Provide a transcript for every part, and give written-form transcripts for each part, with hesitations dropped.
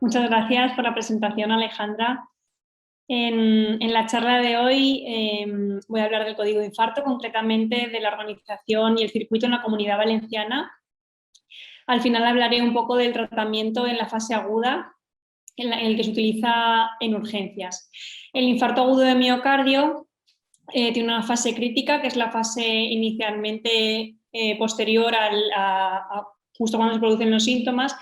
Muchas gracias por la presentación, Alejandra. En la charla de hoy voy a hablar del código de infarto, concretamente de la organización y el circuito en la Comunidad Valenciana. Al final hablaré un poco del tratamiento en la fase aguda, en el que se utiliza en urgencias. El infarto agudo de miocardio tiene una fase crítica, que es la fase inicialmente posterior a justo cuando se producen los síntomas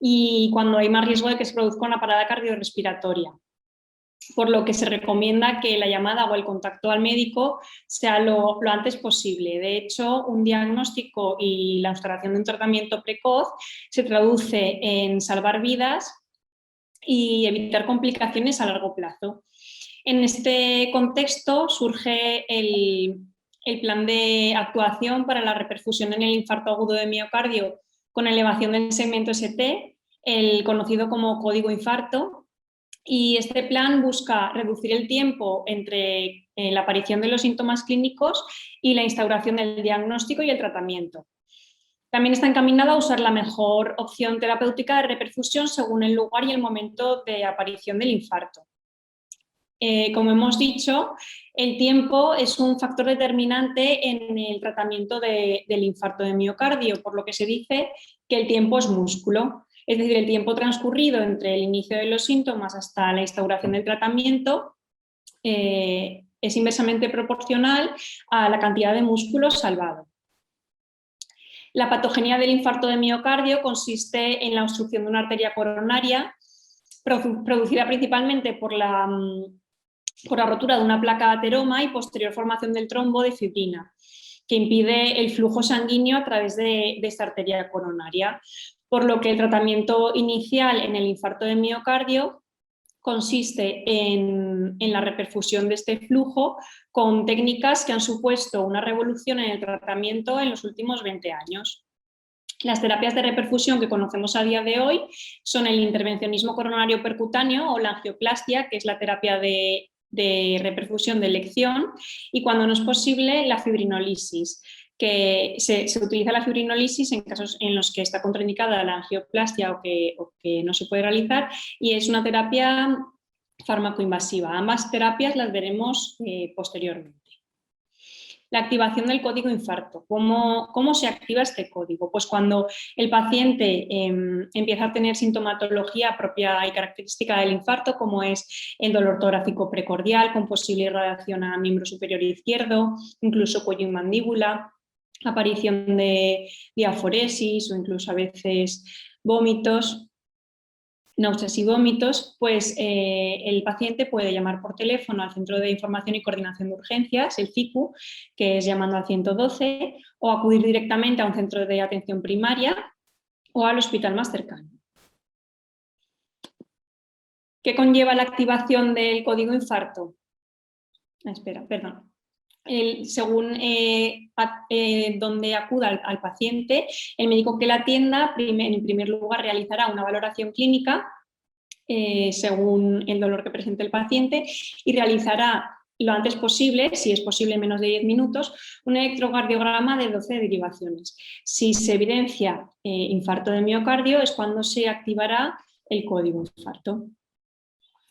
y cuando hay más riesgo de que se produzca una parada cardiorrespiratoria, por lo que se recomienda que la llamada o el contacto al médico sea lo antes posible. De hecho, un diagnóstico y la instauración de un tratamiento precoz se traduce en salvar vidas y evitar complicaciones a largo plazo. En este contexto surge el plan de actuación para la reperfusión en el infarto agudo de miocardio con elevación del segmento ST, el conocido como código infarto, y este plan busca reducir el tiempo entre la aparición de los síntomas clínicos y la instauración del diagnóstico y el tratamiento. También está encaminado a usar la mejor opción terapéutica de reperfusión según el lugar y el momento de aparición del infarto. Como hemos dicho, el tiempo es un factor determinante en el tratamiento del infarto de miocardio, por lo que se dice que el tiempo es músculo. Es decir, el tiempo transcurrido entre el inicio de los síntomas hasta la instauración del tratamiento es inversamente proporcional a la cantidad de músculo salvado. La patogenia del infarto de miocardio consiste en la obstrucción de una arteria coronaria producida principalmente por la rotura de una placa de ateroma y posterior formación del trombo de fibrina, que impide el flujo sanguíneo a través de esta arteria coronaria, por lo que el tratamiento inicial en el infarto de miocardio consiste en la reperfusión de este flujo con técnicas que han supuesto una revolución en el tratamiento en los últimos 20 años. Las terapias de reperfusión que conocemos a día de hoy son el intervencionismo coronario percutáneo o la angioplastia, que es la terapia de reperfusión de elección, y cuando no es posible, la fibrinolisis, que se utiliza la fibrinolisis en casos en los que está contraindicada la angioplastia o que no se puede realizar, y es una terapia fármacoinvasiva. Ambas terapias las veremos posteriormente. La activación del código infarto. ¿Cómo se activa este código? Pues cuando el paciente empieza a tener sintomatología propia y característica del infarto, como es el dolor torácico precordial con posible irradiación a miembro superior izquierdo, incluso cuello y mandíbula, aparición de diaforesis o incluso a veces vómitos, náuseas y vómitos, pues el paciente puede llamar por teléfono al Centro de Información y Coordinación de Urgencias, el CICU, que es llamando al 112, o acudir directamente a un centro de atención primaria o al hospital más cercano. ¿Qué conlleva la activación del código infarto? Según donde acuda al paciente, el médico que la atienda en primer lugar realizará una valoración clínica según el dolor que presente el paciente y realizará lo antes posible, si es posible en menos de 10 minutos, un electrocardiograma de 12 derivaciones. Si se evidencia infarto de miocardio es cuando se activará el código infarto.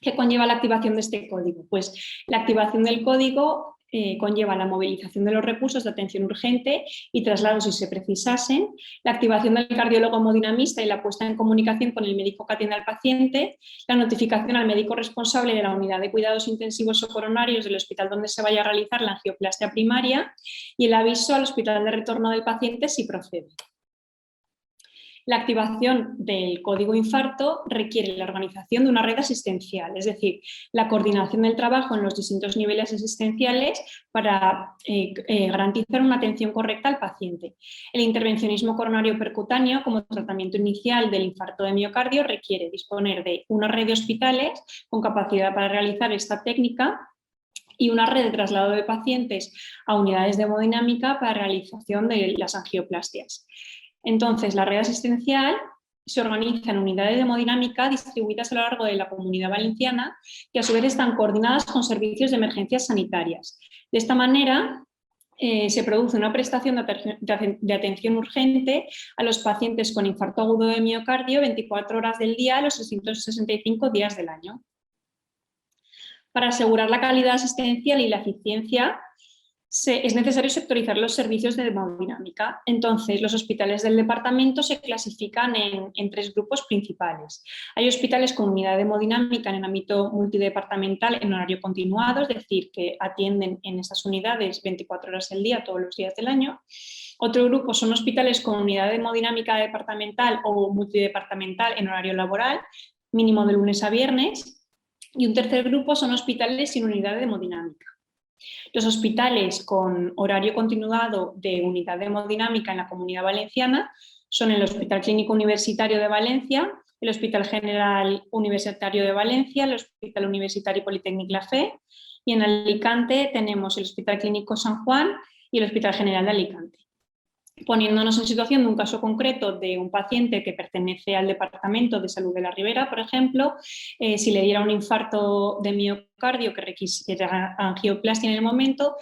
¿Qué conlleva la activación de este código? Pues la activación del código conlleva la movilización de los recursos de atención urgente y traslados si se precisasen, la activación del cardiólogo hemodinamista y la puesta en comunicación con el médico que atiende al paciente, la notificación al médico responsable de la unidad de cuidados intensivos o coronarios del hospital donde se vaya a realizar la angioplastia primaria y el aviso al hospital de retorno del paciente si procede. La activación del código infarto requiere la organización de una red asistencial, es decir, la coordinación del trabajo en los distintos niveles asistenciales para garantizar una atención correcta al paciente. El intervencionismo coronario percutáneo como tratamiento inicial del infarto de miocardio requiere disponer de una red de hospitales con capacidad para realizar esta técnica y una red de traslado de pacientes a unidades de hemodinámica para realización de las angioplastias. Entonces, la red asistencial se organiza en unidades de hemodinámica distribuidas a lo largo de la Comunidad Valenciana, que a su vez están coordinadas con servicios de emergencias sanitarias. De esta manera, se produce una prestación de atención urgente a los pacientes con infarto agudo de miocardio 24 horas del día a los 365 días del año. Para asegurar la calidad asistencial y la eficiencia, es necesario sectorizar los servicios de hemodinámica. Entonces, los hospitales del departamento se clasifican en 3 grupos principales. Hay hospitales con unidad de hemodinámica en el ámbito multidepartamental en horario continuado, es decir, que atienden en esas unidades 24 horas al día, todos los días del año. Otro grupo son hospitales con unidad de hemodinámica departamental o multidepartamental en horario laboral, mínimo de lunes a viernes. Y un tercer grupo son hospitales sin unidad de hemodinámica. Los hospitales con horario continuado de unidad de hemodinámica en la Comunidad Valenciana son el Hospital Clínico Universitario de Valencia, el Hospital General Universitario de Valencia, el Hospital Universitario Politécnic La Fe, y en Alicante tenemos el Hospital Clínico San Juan y el Hospital General de Alicante. Poniéndonos en situación de un caso concreto de un paciente que pertenece al Departamento de Salud de la Ribera, por ejemplo, si le diera un infarto de miocardio que requisiera angioplastia en el momento,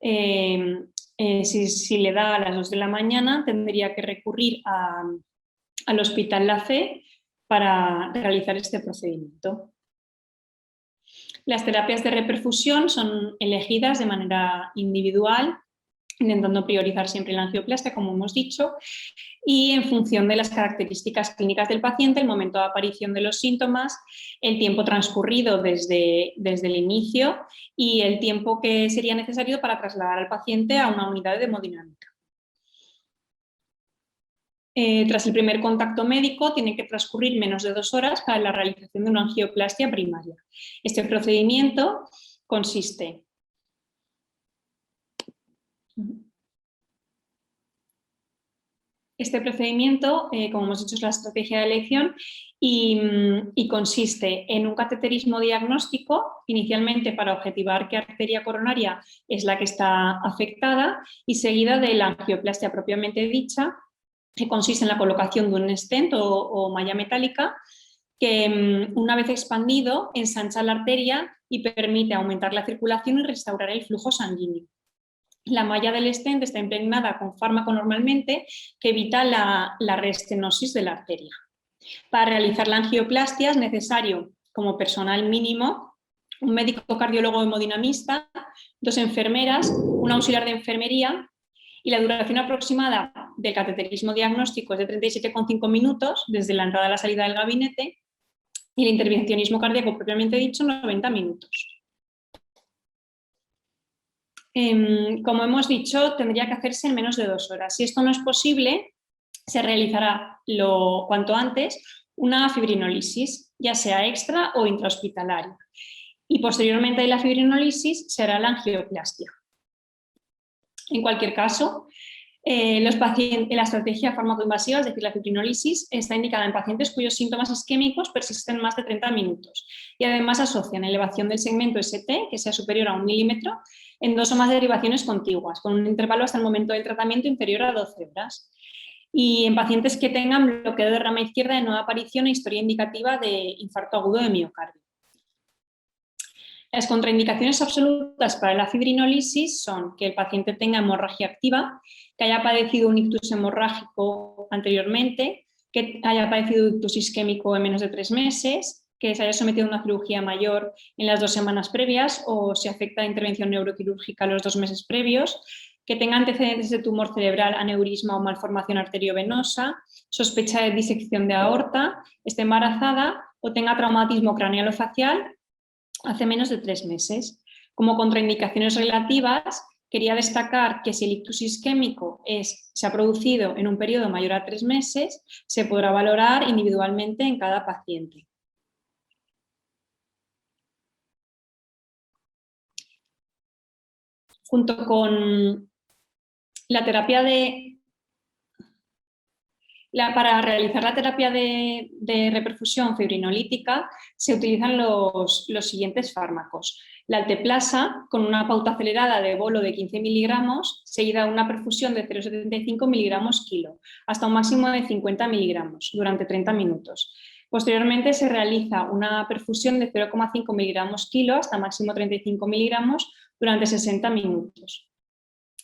si le da a las 2 de la mañana, tendría que recurrir al Hospital La Fe para realizar este procedimiento. Las terapias de reperfusión son elegidas de manera individual, intentando priorizar siempre la angioplastia, como hemos dicho, y en función de las características clínicas del paciente, el momento de aparición de los síntomas, el tiempo transcurrido desde el inicio y el tiempo que sería necesario para trasladar al paciente a una unidad de hemodinámica. Tras el primer contacto médico, tiene que transcurrir menos de 2 horas para la realización de una angioplastia primaria. Este procedimiento consiste como hemos dicho, es la estrategia de elección y consiste en un cateterismo diagnóstico, inicialmente para objetivar qué arteria coronaria es la que está afectada y seguida de la angioplastia propiamente dicha, que consiste en la colocación de un stent o malla metálica que, una vez expandido, ensancha la arteria y permite aumentar la circulación y restaurar el flujo sanguíneo. La malla del stent está impregnada con fármaco normalmente que evita la reestenosis de la arteria. Para realizar la angioplastia es necesario, como personal mínimo, un médico cardiólogo hemodinamista, 2 enfermeras, un auxiliar de enfermería, y la duración aproximada del cateterismo diagnóstico es de 37,5 minutos desde la entrada a la salida del gabinete y el intervencionismo cardíaco propiamente dicho 90 minutos. Como hemos dicho, tendría que hacerse en menos de 2 horas. Si esto no es posible, se realizará cuanto antes una fibrinólisis, ya sea extra o intrahospitalaria. Y posteriormente de la fibrinólisis se hará la angioplastia. En cualquier caso, la estrategia fármacoinvasiva, es decir, la fibrinólisis, está indicada en pacientes cuyos síntomas isquémicos persisten más de 30 minutos y además asocian elevación del segmento ST, que sea superior a 1 milímetro, en 2 o más derivaciones contiguas, con un intervalo hasta el momento del tratamiento inferior a 12 horas. Y en pacientes que tengan bloqueo de rama izquierda de nueva aparición e historia indicativa de infarto agudo de miocardio. Las contraindicaciones absolutas para la fibrinólisis son que el paciente tenga hemorragia activa, que haya padecido un ictus hemorrágico anteriormente, que haya padecido ictus isquémico en menos de 3 meses, que se haya sometido a una cirugía mayor en las 2 semanas previas o si afecta a intervención neuroquirúrgica los 2 meses previos, que tenga antecedentes de tumor cerebral, aneurisma o malformación arteriovenosa, sospecha de disección de aorta, esté embarazada o tenga traumatismo cranealofacial hace menos de 3 meses. Como contraindicaciones relativas, quería destacar que si el ictus isquémico se ha producido en un periodo mayor a 3 meses, se podrá valorar individualmente en cada paciente. Junto con la terapia para realizar la terapia de reperfusión fibrinolítica se utilizan los siguientes fármacos. La alteplasa, con una pauta acelerada de bolo de 15 miligramos, seguida de una perfusión de 0,75 miligramos kilo, hasta un máximo de 50 miligramos, durante 30 minutos. Posteriormente se realiza una perfusión de 0,5 miligramos kilo hasta máximo 35 miligramos durante 60 minutos.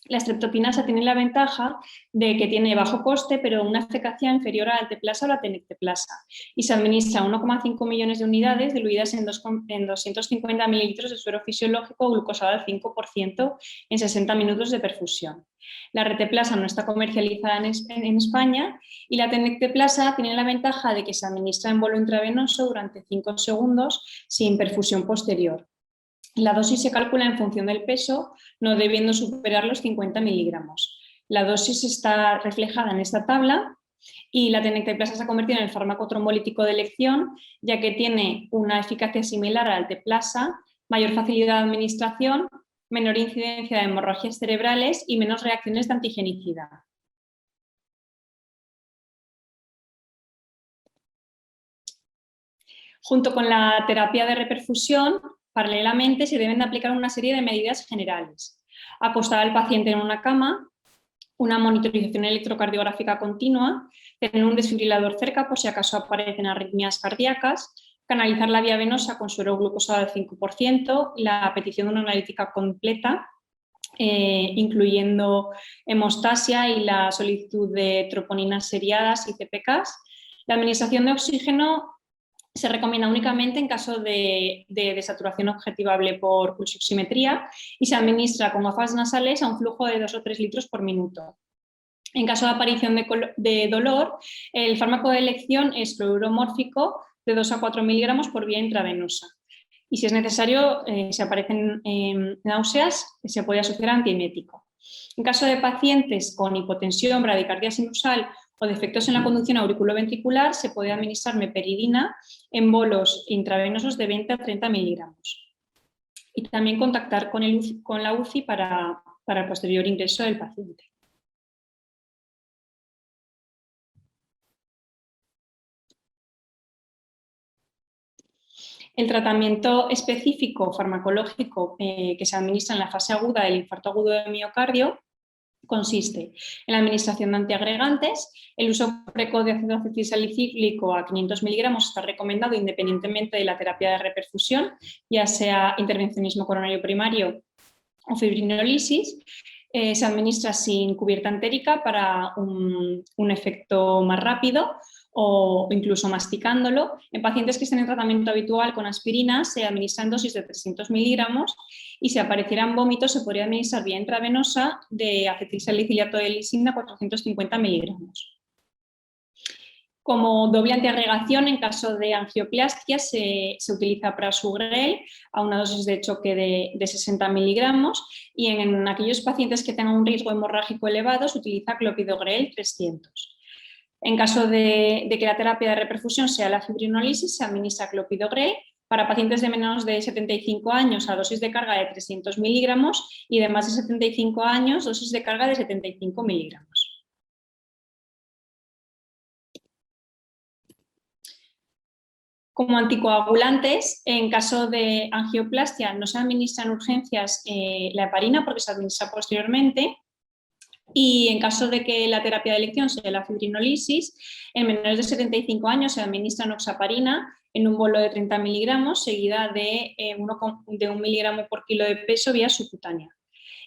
La streptokinasa tiene la ventaja de que tiene bajo coste, pero una eficacia inferior a la alteplasa o la tenecteplasa, y se administra 1,5 millones de unidades diluidas en 250 mililitros de suero fisiológico glucosado al 5% en 60 minutos de perfusión. La reteplasa no está comercializada en España y la tenecteplasa tiene la ventaja de que se administra en bolo intravenoso durante 5 segundos sin perfusión posterior. La dosis se calcula en función del peso, no debiendo superar los 50 miligramos. La dosis está reflejada en esta tabla y la tenecteplasa se ha convertido en el fármaco trombolítico de elección, ya que tiene una eficacia similar a la alteplasa, mayor facilidad de administración, menor incidencia de hemorragias cerebrales y menos reacciones de antigenicidad. Junto con la terapia de reperfusión, paralelamente se deben de aplicar una serie de medidas generales. Acostar al paciente en una cama, una monitorización electrocardiográfica continua, tener un desfibrilador cerca por si acaso aparecen arritmias cardíacas, canalizar la vía venosa con suero glucosado al 5%, la petición de una analítica completa, incluyendo hemostasia y la solicitud de troponinas seriadas y CPKs. La administración de oxígeno se recomienda únicamente en caso de desaturación objetivable por pulsioximetría y se administra con gafas nasales a un flujo de 2 o 3 litros por minuto. En caso de aparición de dolor, el fármaco de elección es cloruro mórfico de 2 a 4 miligramos por vía intravenosa. Y si es necesario, si aparecen náuseas, se puede asociar a antiemético. En caso de pacientes con hipotensión, bradicardia sinusal o defectos en la conducción auriculoventricular, se puede administrar meperidina en bolos intravenosos de 20 a 30 miligramos. Y también contactar con la UCI para el posterior ingreso del paciente. El tratamiento específico farmacológico que se administra en la fase aguda del infarto agudo de miocardio consiste en la administración de antiagregantes. El uso precoz de ácido acetilsalicílico a 500 miligramos está recomendado independientemente de la terapia de reperfusión, ya sea intervencionismo coronario primario o fibrinólisis. Se administra sin cubierta entérica para un efecto más rápido o incluso masticándolo. En pacientes que estén en tratamiento habitual con aspirina se administran dosis de 300 miligramos y si aparecieran vómitos se podría administrar vía intravenosa de acetilsaliciliato de lisina 450 miligramos. Como doble antiagregación, en caso de angioplastia, se utiliza prasugrel a una dosis de choque de 60 miligramos y en aquellos pacientes que tengan un riesgo hemorrágico elevado se utiliza clopidogrel 300. En caso de que la terapia de reperfusión sea la fibrinólisis, se administra clopidogrel para pacientes de menos de 75 años a dosis de carga de 300 miligramos y de más de 75 años dosis de carga de 75 miligramos. Como anticoagulantes, en caso de angioplastia no se administra en urgencias la heparina porque se administra posteriormente. Y en caso de que la terapia de elección sea la fibrinólisis, en menores de 75 años se administra noxaparina en un bolo de 30 miligramos seguida de 1 miligramo por kilo de peso vía subcutánea.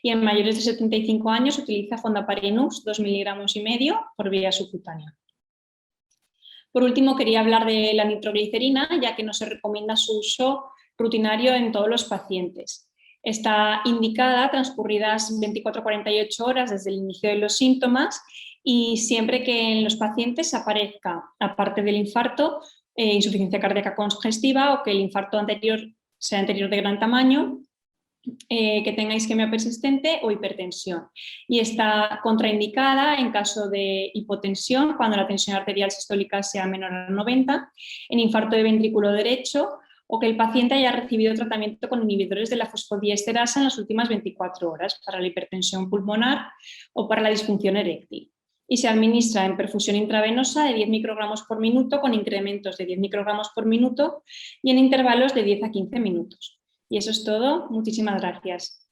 Y en mayores de 75 años se utiliza fondaparinux 2,5 miligramos por vía subcutánea. Por último, quería hablar de la nitroglicerina, ya que no se recomienda su uso rutinario en todos los pacientes. Está indicada transcurridas 24 a 48 horas desde el inicio de los síntomas y siempre que en los pacientes aparezca, aparte del infarto, insuficiencia cardíaca congestiva o que el infarto anterior sea anterior de gran tamaño, que tenga isquemia persistente o hipertensión. Y está contraindicada en caso de hipotensión, cuando la tensión arterial sistólica sea menor a 90, en infarto de ventrículo derecho o que el paciente haya recibido tratamiento con inhibidores de la fosfodiesterasa en las últimas 24 horas para la hipertensión pulmonar o para la disfunción eréctil. Y se administra en perfusión intravenosa de 10 microgramos por minuto con incrementos de 10 microgramos por minuto y en intervalos de 10 a 15 minutos. Y eso es todo. Muchísimas gracias.